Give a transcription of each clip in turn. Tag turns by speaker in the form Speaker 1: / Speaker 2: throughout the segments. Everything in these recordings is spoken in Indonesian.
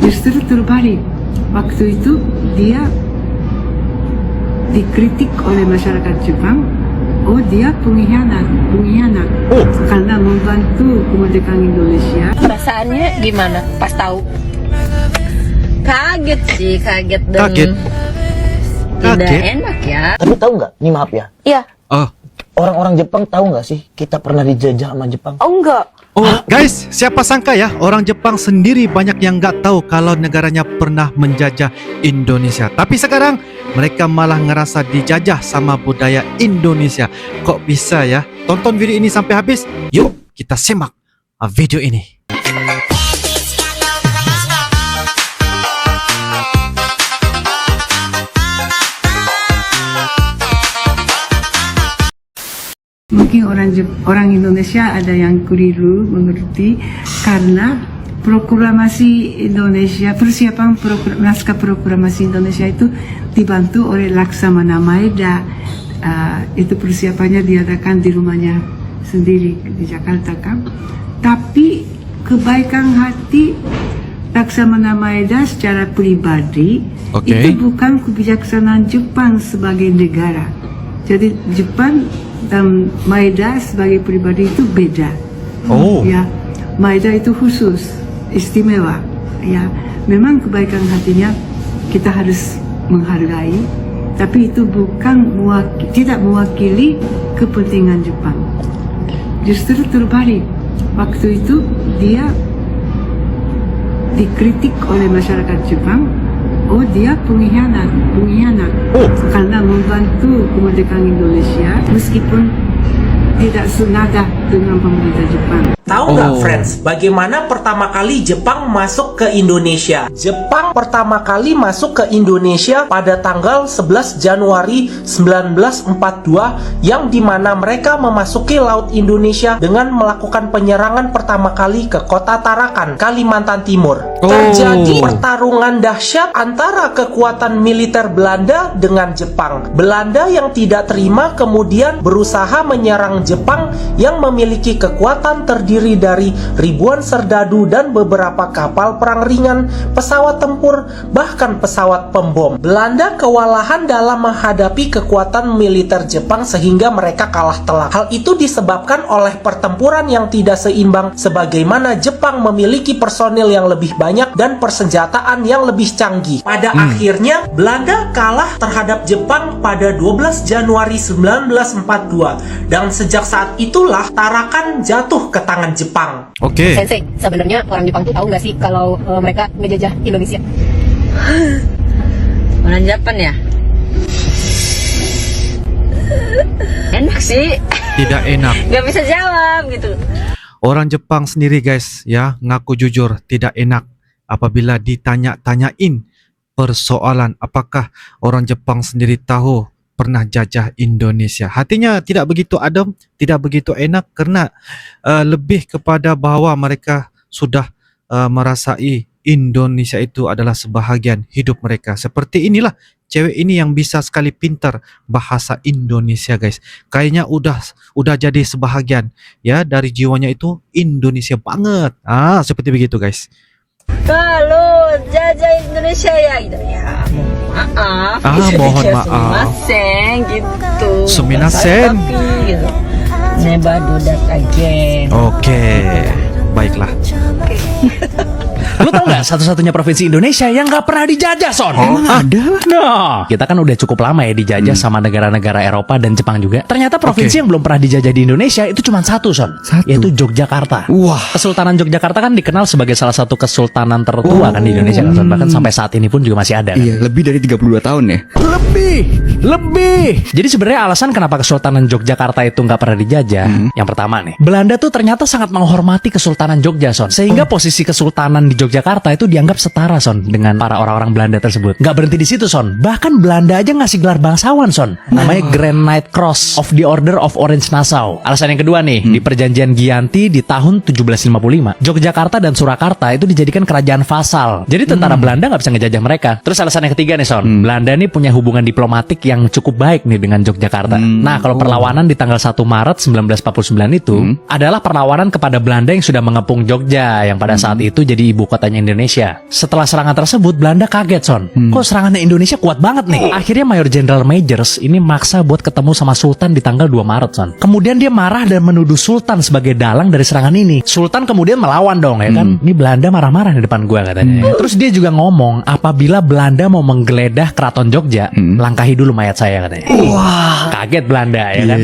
Speaker 1: Justru terbalik. Waktu itu dia dikritik oleh masyarakat Jepang. Oh, dia pengkhianat karena membantu kemerdekaan Indonesia.
Speaker 2: Perasaannya gimana pas tahu? Kaget sih, kaget dan tidak enak ya.
Speaker 3: Tapi tahu nggak? Ini maaf ya.
Speaker 2: Iya.
Speaker 3: Orang-orang Jepang tahu nggak sih kita pernah dijajah sama Jepang?
Speaker 2: Oh enggak.
Speaker 4: Oh guys, siapa sangka ya orang Jepang sendiri banyak yang nggak tahu kalau negaranya pernah menjajah Indonesia. Tapi sekarang mereka malah ngerasa dijajah sama budaya Indonesia. Kok bisa ya? Tonton video ini sampai habis. Yuk kita simak video ini.
Speaker 1: Mungkin orang Indonesia ada yang keliru mengerti karena proklamasi Indonesia, persiapan naskah proklamasi Indonesia itu dibantu oleh Laksamana Maeda. Itu persiapannya diadakan di rumahnya sendiri di Jakarta kan. Tapi kebaikan hati Laksamana Maeda secara pribadi itu bukan kebijaksanaan Jepang sebagai negara. Jadi Jepang dan Maeda sebagai pribadi itu beda. Ya, Maeda itu khusus, istimewa. Ya, memang kebaikan hatinya kita harus menghargai, tapi itu bukan tidak mewakili kepentingan Jepang. Justru terbalik. Waktu itu dia dikritik oleh masyarakat Jepang. Oh, dia pengkhianat karena membantu kemerdekaan Indonesia meskipun tidak senada dengan pemerintah Jepang.
Speaker 5: Tahu nggak friends, bagaimana pertama kali Jepang masuk ke Indonesia? Jepang pertama kali masuk ke Indonesia pada tanggal 11 Januari 1942 yang dimana mereka memasuki Laut Indonesia dengan melakukan penyerangan pertama kali ke kota Tarakan, Kalimantan Timur. Terjadi pertarungan dahsyat antara kekuatan militer Belanda dengan Jepang. Belanda yang tidak terima kemudian berusaha menyerang Jepang yang memiliki kekuatan terdiri dari ribuan serdadu dan beberapa kapal perang ringan, pesawat tempur, bahkan pesawat pembom. Belanda kewalahan dalam menghadapi kekuatan militer Jepang sehingga mereka kalah telak. Hal itu disebabkan oleh pertempuran yang tidak seimbang sebagaimana Jepang memiliki personil yang lebih banyak dan persenjataan yang lebih canggih. Pada akhirnya Belanda kalah terhadap Jepang pada 12 Januari 1942 dan sejak saat itulah Tarakan jatuh ke tangan Jepang.
Speaker 2: Sensei, sebenarnya orang Jepang tuh tahu nggak sih kalau mereka ngejajah Indonesia? Orang Jepang ya? Enak sih.
Speaker 4: Tidak enak.
Speaker 2: Nggak bisa jawab gitu.
Speaker 4: Orang Jepang sendiri guys ya ngaku jujur tidak enak apabila ditanya-tanyain persoalan apakah orang Jepang sendiri tahu pernah jajah Indonesia. Hatinya tidak begitu adem, tidak begitu enak karena lebih kepada bahwa mereka sudah merasai Indonesia itu adalah sebahagian hidup mereka. Seperti inilah cewek ini yang bisa sekali pintar bahasa Indonesia guys. Kayaknya udah jadi sebahagian ya dari jiwanya itu Indonesia banget. Seperti begitu guys.
Speaker 2: Kalau jajah Indonesia ya maaf.
Speaker 4: Mohon maaf.
Speaker 2: Gitu.
Speaker 4: Suminasen.
Speaker 2: Gitu. Never do that again.
Speaker 4: Oke, baiklah.
Speaker 6: Lu tau gak satu-satunya provinsi Indonesia yang gak pernah dijajah, Son?
Speaker 4: Emang ada?
Speaker 6: Nah, kita kan udah cukup lama ya dijajah sama negara-negara Eropa dan Jepang juga. Ternyata provinsi yang belum pernah dijajah di Indonesia itu cuma satu, Son. Yaitu Yogyakarta.
Speaker 4: Wah.
Speaker 6: Kesultanan Yogyakarta kan dikenal sebagai salah satu kesultanan tertua kan di Indonesia kan, Son. Bahkan sampai saat ini pun juga masih ada kan?
Speaker 7: Iya, lebih dari 32 tahun ya.
Speaker 6: Lebih. Jadi sebenarnya alasan kenapa Kesultanan Yogyakarta itu nggak pernah dijajah, yang pertama nih, Belanda tuh ternyata sangat menghormati Kesultanan Jogja, Son. Sehingga posisi kesultanan di Yogyakarta itu dianggap setara, Son, dengan para orang-orang Belanda tersebut. Nggak berhenti di situ, Son. Bahkan Belanda aja ngasih gelar bangsawan, Son. Namanya Grand Knight Cross of the Order of Orange Nassau. Alasan yang kedua nih, di perjanjian Giyanti di tahun 1755, Yogyakarta dan Surakarta itu dijadikan kerajaan vasal. Jadi tentara Belanda nggak bisa ngejajah mereka. Terus alasan yang ketiga nih, Son. Belanda nih punya hubungan diplomatik yang cukup baik nih dengan Yogyakarta. Nah, kalau perlawanan di tanggal 1 Maret 1949 itu adalah perlawanan kepada Belanda yang sudah mengepung Jogja, yang pada saat itu jadi ibu kotanya Indonesia. Setelah serangan tersebut, Belanda kaget, Son. Kok serangannya Indonesia kuat banget nih? Akhirnya Mayor Jenderal Majors ini maksa buat ketemu sama Sultan di tanggal 2 Maret, Son. Kemudian dia marah dan menuduh Sultan sebagai dalang dari serangan ini. Sultan kemudian melawan dong, ya kan? Ini Belanda marah-marah di depan gua katanya. Terus dia juga ngomong, apabila Belanda mau menggeledah keraton Jogja, langkahi dulu mayat saya katanya. Wah, kaget Belanda, ya kan?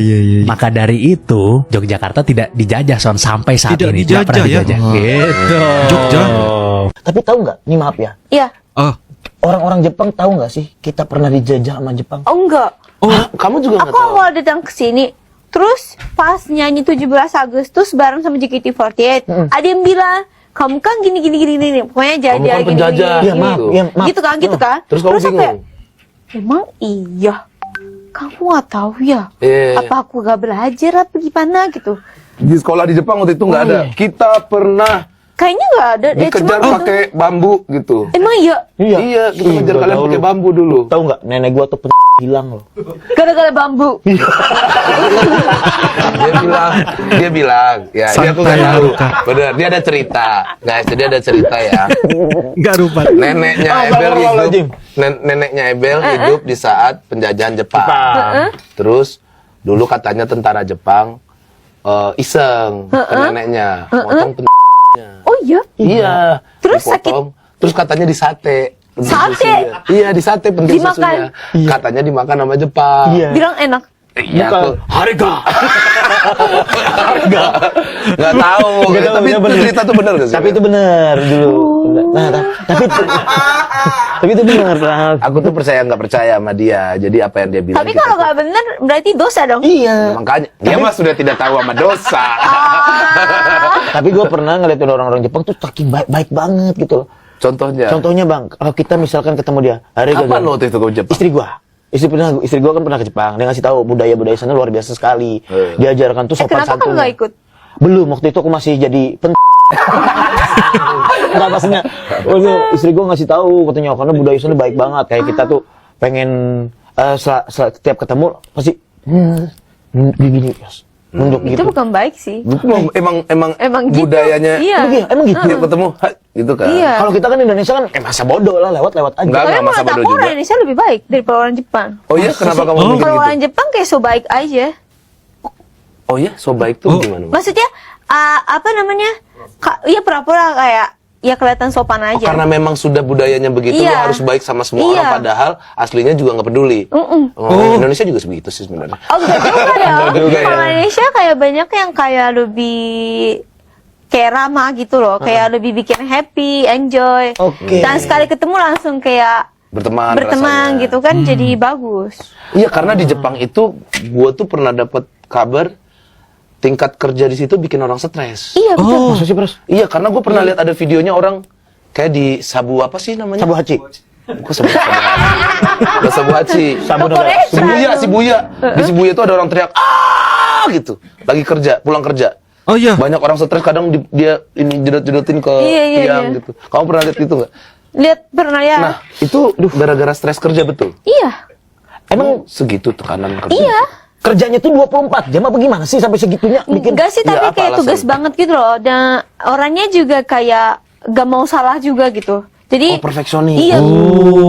Speaker 6: Maka dari itu, Yogyakarta tidak dijajah, Son, sampai saat
Speaker 4: Tidak
Speaker 6: ini.
Speaker 4: dijajah,
Speaker 6: pernah
Speaker 4: ya?
Speaker 6: dijajah. Gitu.
Speaker 4: Jogja.
Speaker 3: Tapi tahu nggak? Ini maaf ya.
Speaker 8: Iya.
Speaker 4: Ah,
Speaker 3: Orang-orang Jepang tahu nggak sih kita pernah dijajah sama Jepang?
Speaker 8: Oh enggak.
Speaker 3: Hah? Kamu juga nggak
Speaker 8: Aku
Speaker 3: tahu?
Speaker 8: awal datang ke sini, terus pas nyanyi 17 Agustus bareng sama JKT48, ada yang bilang, kamu kan gini. Pokoknya jadi
Speaker 9: kan
Speaker 8: gini.
Speaker 9: penjajah.
Speaker 3: Iya, maaf. Iya, maaf.
Speaker 8: Gitu kan.
Speaker 9: Terus kamu
Speaker 8: aku
Speaker 9: bingung?
Speaker 8: kayak, emang iya. Kamu nggak tahu ya?
Speaker 9: Iya.
Speaker 8: Apa aku gak belajar apa gimana gitu?
Speaker 9: Di sekolah di Jepang waktu itu nggak ada. Kita pernah
Speaker 8: Kayaknya nggak ada.
Speaker 9: dikejar pakai bambu gitu.
Speaker 8: Emang iya?
Speaker 9: Iya, kita kejar
Speaker 3: gua
Speaker 9: kalian
Speaker 3: tahu
Speaker 9: pakai
Speaker 3: lu.
Speaker 9: bambu dulu.
Speaker 3: Tahu nggak? Nenek gua tuh hilang loh.
Speaker 8: Gara-gara bambu.
Speaker 9: Dia bilang, ya dia tuh nggak
Speaker 4: Santai,
Speaker 9: tahu.
Speaker 4: Haruka.
Speaker 9: Bener, dia ada cerita, guys. Jadi ada cerita ya.
Speaker 4: nggak rupat.
Speaker 9: Neneknya Ebel hidup, neneknya Ebel hidup di saat penjajahan Jepang. Terus dulu katanya tentara Jepang iseng ke neneknya, motong
Speaker 8: Oh iya?
Speaker 9: Iya.
Speaker 8: Terus
Speaker 9: dipotong, terus katanya disate.
Speaker 8: Sate?
Speaker 9: Iya, disate penting
Speaker 8: Dimakan?
Speaker 9: susunya. Katanya dimakan sama Jepang.
Speaker 3: Iya.
Speaker 8: Bilang enak.
Speaker 9: Iya, tuh. Harga. Nggak tahu.
Speaker 3: Nggak tahu,
Speaker 9: Tapi
Speaker 3: ya
Speaker 9: itu
Speaker 3: bener.
Speaker 9: cerita tuh bener nggak sih?
Speaker 3: Tapi itu benar dulu. Nah, tapi itu benar. Raf.
Speaker 9: Aku tuh nggak percaya sama dia. Jadi apa yang dia bilang?
Speaker 8: Tapi
Speaker 9: kita
Speaker 8: kalau
Speaker 9: tuh-
Speaker 8: nggak bener, berarti dosa dong.
Speaker 3: Iya.
Speaker 9: makanya dia mah sudah tidak tahu sama dosa.
Speaker 3: Tapi gue pernah ngeliatin orang-orang Jepang tuh saking baik banget gitu loh.
Speaker 9: Contohnya.
Speaker 3: Contohnya bang, kalau kita misalkan ketemu dia, hari
Speaker 9: Kapan lo waktu itu ke Jepang?
Speaker 3: istri gua kan pernah ke Jepang. Dia ngasih tahu budaya sana luar biasa sekali. Diajarkan tuh sopan
Speaker 8: Kenapa kamu
Speaker 3: santun.
Speaker 8: nggak ikut?
Speaker 3: Belum, waktu itu aku masih jadi Enggak maksudnya. Istri gua ngasih tahu katanya karena budaya sana baik banget. Kayak kita tuh pengen setiap ketemu pasti gini, yes. Nunduk
Speaker 8: Itu
Speaker 3: gitu.
Speaker 8: bukan baik sih.
Speaker 9: Emang
Speaker 8: gitu.
Speaker 9: budayanya
Speaker 8: Iya.
Speaker 3: Emang gitu.
Speaker 9: tiap ketemu gitu kan.
Speaker 8: Iya.
Speaker 3: Kalau kita kan Indonesia kan masa bodoh lah lewat aja.
Speaker 9: Enggak,
Speaker 8: Tapi
Speaker 9: masa
Speaker 8: menurut
Speaker 9: bodoh
Speaker 8: aku
Speaker 9: juga.
Speaker 8: orang Indonesia lebih baik daripada orang Jepang.
Speaker 9: Oh iya, kenapa kamu mikir
Speaker 8: Kalau
Speaker 9: gitu?
Speaker 8: orang Jepang kayak so baik aja.
Speaker 9: Oh iya, so baik tuh gimana?
Speaker 8: Maksudnya apa namanya? Iya pura-pura kayak ya kelihatan sopan aja.
Speaker 9: Karena memang sudah budayanya begitu,
Speaker 8: Iya.
Speaker 9: lo harus baik sama semua
Speaker 8: Iya.
Speaker 9: orang, padahal aslinya juga nggak peduli. Indonesia juga sebegitu sih sebenarnya.
Speaker 8: Oh enggak juga ya.
Speaker 9: Enggak juga ya.
Speaker 8: Kalau Indonesia kayak banyak yang kayak lebih kayak ramah gitu loh, kayak lebih bikin happy, enjoy.
Speaker 3: Oke.
Speaker 8: Dan sekali ketemu langsung kayak
Speaker 9: Berteman rasanya.
Speaker 8: gitu kan jadi bagus.
Speaker 9: Iya, karena di Jepang itu gue tuh pernah dapat kabar tingkat kerja di situ bikin orang stres.
Speaker 8: Iya betul.
Speaker 3: Masa sih, Pras?
Speaker 9: Iya, karena gue pernah lihat ada videonya orang kayak di Sabu apa sih namanya?
Speaker 3: Sabu Hachi.
Speaker 9: Kok Sabu Hachi? Sabu Hachi.
Speaker 3: Sabu
Speaker 8: Korea
Speaker 9: Shibuya. Di Shibuya tuh ada orang teriak gitu. Lagi kerja, pulang kerja.
Speaker 4: Oh iya.
Speaker 9: Banyak orang stres, kadang dia ini jedot-jedotin ke
Speaker 8: Iya,
Speaker 9: tiang
Speaker 8: iya.
Speaker 9: gitu. Kamu pernah lihat itu nggak?
Speaker 8: Lihat pernah ya?
Speaker 9: Nah, itu gara-gara stres kerja betul.
Speaker 8: Iya.
Speaker 9: Emang segitu tekanan kerja?
Speaker 8: Iya.
Speaker 3: Kerjanya tuh 24 jam apa gimana sih sampai segitunya bikin?
Speaker 8: Enggak sih, tapi
Speaker 9: Ya, apa
Speaker 8: kayak tugas
Speaker 9: alasan?
Speaker 8: banget gitu loh. Dan orangnya juga kayak gak mau salah juga gitu. Jadi
Speaker 9: Perfeksionis.
Speaker 8: Iya.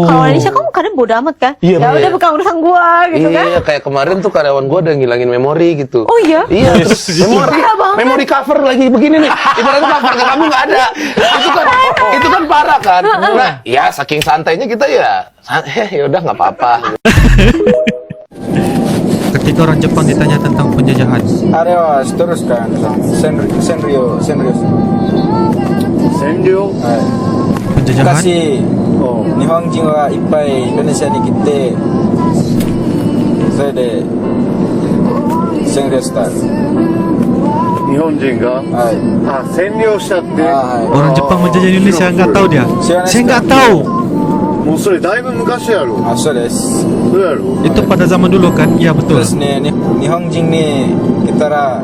Speaker 8: Kalau Indonesia kamu kadang bodo amat kan?
Speaker 3: Iya,
Speaker 8: Ya udah
Speaker 9: bener.
Speaker 8: bukan urusan gua gitu kan?
Speaker 9: Iya, kayak kemarin tuh karyawan gua ada yang ngilangin memori gitu.
Speaker 8: Oh iya?
Speaker 9: Iya, terus
Speaker 8: Parah banget.
Speaker 9: memori cover lagi begini nih. Ibaratnya covernya kamu nggak ada. Itu kan parah kan. Nah, ya saking santainya kita ya, ya udah nggak apa-apa.
Speaker 4: Ketika orang Jepang ditanya tentang penjajahan,
Speaker 10: あれは知っとるっすか占領はい
Speaker 4: penjajahan,
Speaker 10: 昔日本人はいっぱいインドネシアに来てそれで占領した
Speaker 11: 日本人が
Speaker 10: はい
Speaker 11: 占領したって
Speaker 10: は
Speaker 4: orang Jepang menjajah Indonesia nggak tahu dia. Saya nggak tahu.
Speaker 11: もうそれだいぶ昔やろ
Speaker 10: いそうです
Speaker 11: そうやろ
Speaker 4: Itu pada zaman dulu kan? Iya
Speaker 10: そう
Speaker 4: betul.
Speaker 10: ですね日本人に来たら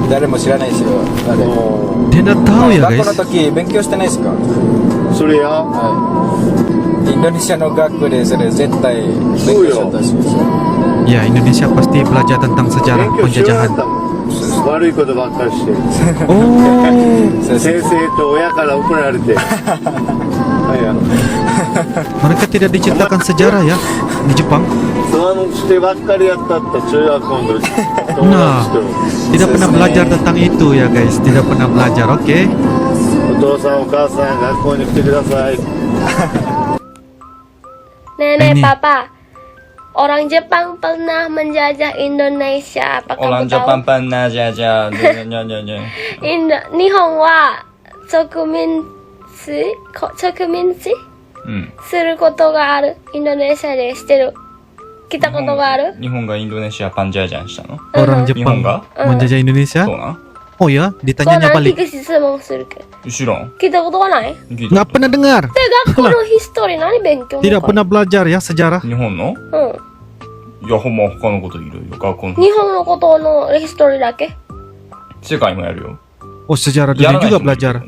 Speaker 10: 誰も知らないですよ誰
Speaker 4: Dia nggak tahu ya
Speaker 10: 学
Speaker 4: guys.
Speaker 10: 校の時勉強してないですか
Speaker 11: それや
Speaker 10: インドネシアの学校でそれ絶対勉強しちゃったし
Speaker 4: Ya Indonesia pasti belajar tentang sejarah
Speaker 11: 勉強しようやっ
Speaker 4: penjajahan.
Speaker 11: たもん悪いことばっかりして。
Speaker 4: Oh,
Speaker 11: 先生と親から怒られて。はいや。
Speaker 4: mereka tidak diceritakan sejarah ya di Jepang.
Speaker 11: つわもしてばっかりやったって中学校の時。友
Speaker 4: Nah,
Speaker 11: 達と。
Speaker 4: tidak pernah belajar tentang itu ya guys. Tidak pernah belajar, oke?
Speaker 11: お父さんお母さん学校に来てください。
Speaker 8: Nenek
Speaker 4: Ini.
Speaker 8: papa, orang Jepang pernah menjajah Indonesia. Apa kamu
Speaker 10: Orang
Speaker 8: tahu?
Speaker 10: Jepang pernah jajah.
Speaker 8: Nihon wa chokuminshi
Speaker 10: うん。
Speaker 8: することがある。インドネシアでしてる。来たことがある。
Speaker 10: 日本がインドネシアパンジャージャンしたの
Speaker 4: Orang
Speaker 10: Nihon
Speaker 4: Jepang
Speaker 10: ga?
Speaker 4: menjajah Indonesia.
Speaker 10: そうなん
Speaker 4: Oh ya,
Speaker 8: そう
Speaker 4: ditanyanya
Speaker 8: なん、聞
Speaker 4: balik.
Speaker 8: く質問するけど。
Speaker 10: 知らん。
Speaker 8: 聞いたことがないで、
Speaker 10: 聞いた
Speaker 4: Nggak pernah dengar.
Speaker 8: 学校のヒストリー何勉強
Speaker 4: Tidak pernah belajar ya sejarah.
Speaker 10: 日本の
Speaker 8: うん。
Speaker 10: いや、ほんま他のこといろいろ。学校の。
Speaker 8: 日本のことのヒストリーだけ
Speaker 10: 世界もやるよ。
Speaker 4: Oh, sejarah
Speaker 10: や
Speaker 4: dunia
Speaker 10: らない
Speaker 4: juga
Speaker 10: 人もいる
Speaker 8: う
Speaker 4: belajar.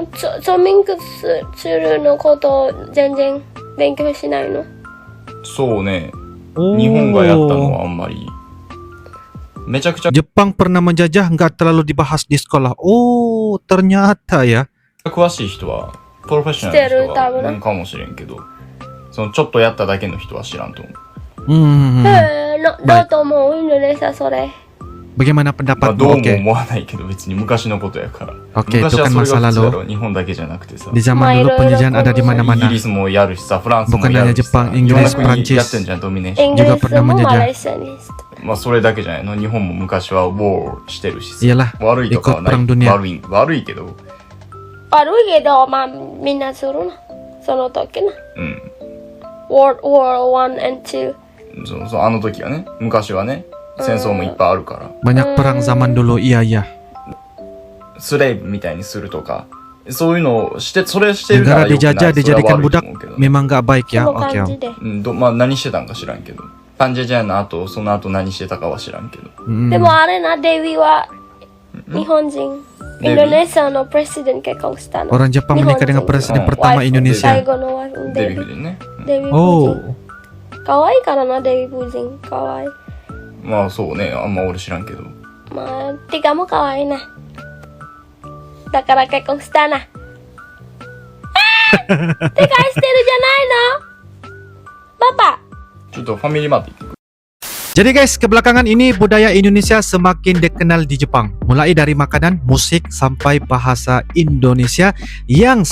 Speaker 8: ん、著民屈するのことを全然勉強しないの。
Speaker 10: そうね。
Speaker 4: Oh.
Speaker 10: 日本がやったのはあんまり。めちゃくちゃ
Speaker 4: Jepang pernah menjajah nggak terlalu dibahas di sekolah. Oh, ternyata ya.
Speaker 10: 詳しい人は、プロフェッショナルの人
Speaker 8: 知ってる多分
Speaker 10: は、かもしれんけど、そのちょっとやっただけの人は知らんと思う。
Speaker 4: Hmm.
Speaker 8: どうと思うインドネシアそれ。
Speaker 4: Bagaimana
Speaker 10: まあ、
Speaker 4: pendapatmu?
Speaker 10: どうも
Speaker 4: Oke.
Speaker 10: 思わないけど、別に昔のことやから。
Speaker 4: Oke,
Speaker 10: 昔
Speaker 4: itu
Speaker 10: は
Speaker 4: kan
Speaker 10: それ
Speaker 4: masa
Speaker 10: が普通だ
Speaker 4: lalu.
Speaker 10: ろ。日本だけじゃなくてさ。
Speaker 4: Di zaman dulu penjajahan ada di
Speaker 10: イ
Speaker 4: mana-mana.
Speaker 10: ギリスもやるしさ、フランスも
Speaker 4: Bukan
Speaker 10: や
Speaker 4: hanya
Speaker 10: るしさ。
Speaker 4: Jepang, Inggris,
Speaker 10: いろんな国
Speaker 4: Prancis
Speaker 10: やってんじゃん、ドミネーション。
Speaker 8: イギリ
Speaker 4: juga
Speaker 8: ス
Speaker 4: pernah
Speaker 8: も
Speaker 4: menjajah
Speaker 8: マレーシアにして。
Speaker 10: まあ、それだけじゃないの。日本も昔はウォーしてるしさ。
Speaker 4: Iyalah,
Speaker 10: 悪いとかは
Speaker 4: ikut
Speaker 10: ない
Speaker 4: perang dunia.
Speaker 10: 悪いけど。
Speaker 8: 悪いけど、まあみんなするな。その時な。
Speaker 10: うん。
Speaker 8: World War 1 and 2。
Speaker 10: そう、あの時はね。昔はね。戦争もいっぱいあるから。
Speaker 4: Banyak perang zaman dulu, iya iya.
Speaker 10: スレイブみたいにするとか。そういうのをして、それしてるから
Speaker 4: Negara
Speaker 10: 良くない。
Speaker 4: dijajah
Speaker 10: それは
Speaker 4: dijadikan
Speaker 10: 悪いと
Speaker 4: budak
Speaker 10: 思うけどね。
Speaker 4: memang nggak baik
Speaker 8: そ
Speaker 4: ya.
Speaker 8: の
Speaker 4: Oke.
Speaker 8: 感じで。
Speaker 10: うんまあ何してたんか知らんけど。パンジェジャーの後、その後何してたかは知らんけど。
Speaker 4: Hmm.
Speaker 8: でもあれな、デイビーは日本人。インドネシアのプレジデント結婚したの。
Speaker 4: Orang Jepang menikah dengan presiden
Speaker 10: Oh.
Speaker 4: pertama
Speaker 8: 最
Speaker 4: Indonesia.
Speaker 8: 後のワイフ、
Speaker 10: デ
Speaker 8: デイビー。
Speaker 10: ヴィ夫人ね。
Speaker 8: デイビー夫
Speaker 4: Oh.
Speaker 8: 人。可愛いからな、デイビー夫人。可愛い。
Speaker 10: まあそうね。あんま俺知らんけど。
Speaker 8: まあ、ティカも可愛いな。だから結婚したな。テカしてるじゃないのパパ。
Speaker 10: ちょっとファミリーマート行ってくる。
Speaker 4: Jadi guys, kebelakangan ini budaya Indonesia semakin dikenal di Jepang. Mulai dari makanan, musik, sampai bahasa Indonesia yang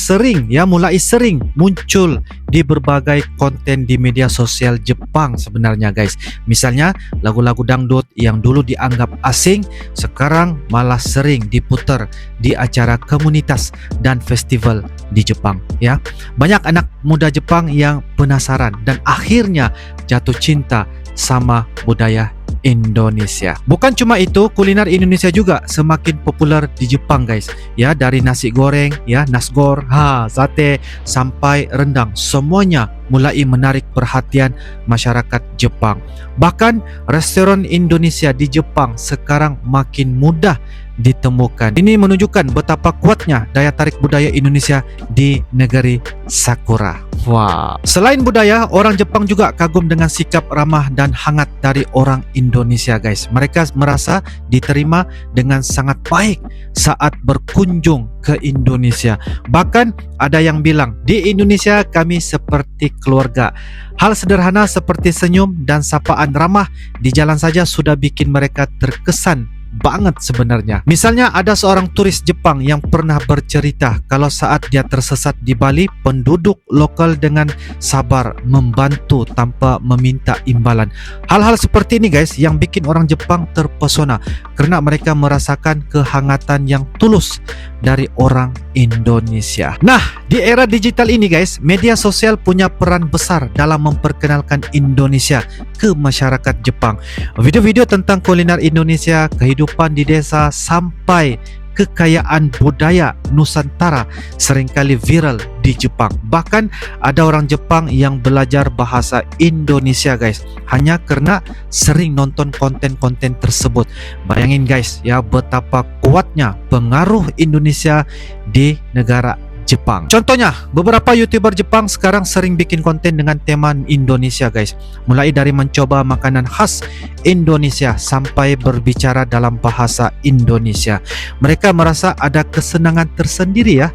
Speaker 4: mulai sering muncul di berbagai konten di media sosial Jepang sebenarnya guys. Misalnya lagu-lagu dangdut yang dulu dianggap asing, sekarang malah sering diputar di acara komunitas dan festival di Jepang ya. Banyak anak muda Jepang yang penasaran dan akhirnya jatuh cinta sama budaya Indonesia. Bukan cuma itu, kuliner Indonesia juga semakin populer di Jepang guys. Ya, dari nasi goreng, ya, nasgor, sate, sampai rendang, semuanya mulai menarik perhatian masyarakat Jepang. Bahkan restoran Indonesia di Jepang sekarang makin mudah ditemukan. Ini menunjukkan betapa kuatnya daya tarik budaya Indonesia di negeri Sakura. Wow. Selain budaya, orang Jepang juga kagum dengan sikap ramah dan hangat dari orang Indonesia guys. Mereka merasa diterima dengan sangat baik saat berkunjung ke Indonesia. Bahkan ada yang bilang, di Indonesia kami seperti keluarga. Hal sederhana seperti senyum dan sapaan ramah di jalan saja sudah bikin mereka terkesan banget sebenarnya. Misalnya ada seorang turis Jepang yang pernah bercerita kalau saat dia tersesat di Bali, penduduk lokal dengan sabar membantu tanpa meminta imbalan. Hal-hal seperti ini guys yang bikin orang Jepang terpesona karena mereka merasakan kehangatan yang tulus dari orang Indonesia. Nah, di era digital ini guys, media sosial punya peran besar dalam memperkenalkan Indonesia ke masyarakat Jepang. Video-video tentang kuliner Indonesia, kehidupan di desa, sampai kekayaan budaya Nusantara seringkali viral di Jepang. Bahkan ada orang Jepang yang belajar bahasa Indonesia guys, hanya karena sering nonton konten-konten tersebut. Bayangin guys ya, betapa kuatnya pengaruh Indonesia di negara Jepang. Contohnya, beberapa YouTuber Jepang sekarang sering bikin konten dengan tema Indonesia guys. Mulai dari mencoba makanan khas Indonesia sampai berbicara dalam bahasa Indonesia. Mereka merasa ada kesenangan tersendiri ya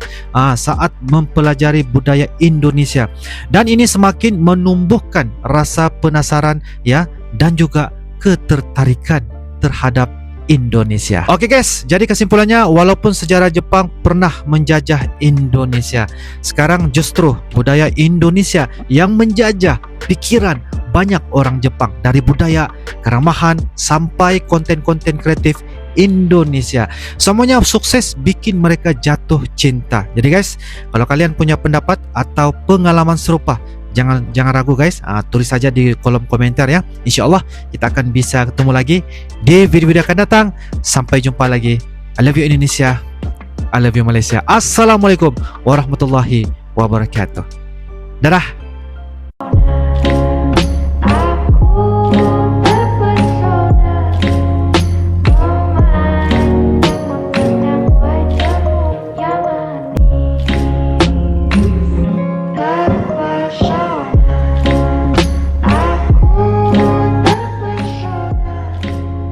Speaker 4: saat mempelajari budaya Indonesia. Dan ini semakin menumbuhkan rasa penasaran ya dan juga ketertarikan terhadap Indonesia. Oke guys, jadi kesimpulannya walaupun sejarah Jepang pernah menjajah Indonesia, sekarang justru budaya Indonesia yang menjajah pikiran banyak orang Jepang, dari budaya, keramahan sampai konten-konten kreatif Indonesia. Semuanya sukses bikin mereka jatuh cinta. Jadi guys, kalau kalian punya pendapat atau pengalaman serupa, jangan ragu guys, tulis saja di kolom komentar ya. InsyaAllah kita akan bisa ketemu lagi di video-video akan datang. Sampai jumpa lagi. I love you Indonesia, I love you Malaysia. Assalamualaikum warahmatullahi wabarakatuh. Dadah.